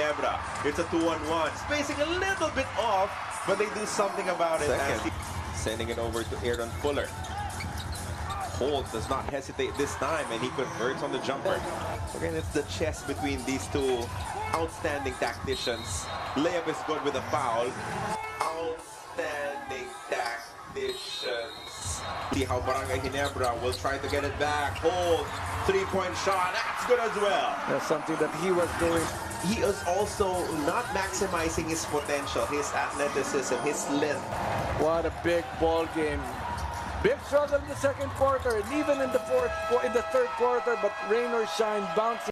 Ginebra. It's a 2-on-1. Spacing a little bit off, but they do something about it. Sending it over to Aaron Fuller. Holt does not hesitate this time, and he converts on the jumper. Again, it's the chess between these two outstanding tacticians. Layup is good with a foul. Outstanding tacticians. See how Barangay Ginebra will try to get it back. Holt, three-point shot. That's good as well. That's something that he was doing. He is also not maximizing his potential, his athleticism, his length. What a big ball game. Big struggle in the second quarter and even in the third quarter, but rain or shine, bouncing.